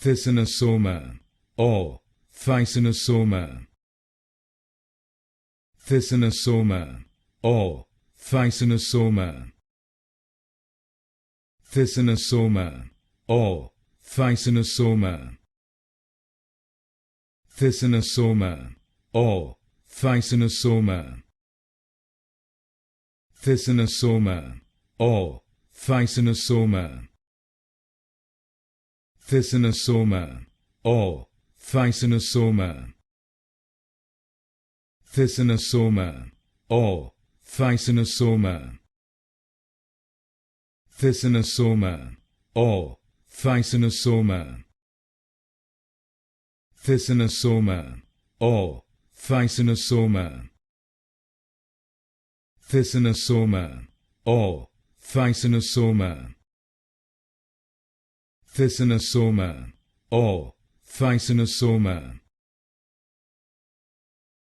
Thysanosoma or Thysanosoma. Thysanosoma or Thysanosoma. Thysanosoma or Thysanosoma. Thysanosoma or Thysanosoma. Thysanosoma or Thysanosoma. Thysanosoma or Thysanosoma. Thysanosoma or Thysanosoma. Thysanosoma or Thysanosoma. Thysanosoma or Thysanosoma. Thysanosoma or Thysanosoma. Thysanosoma or Thysanosoma.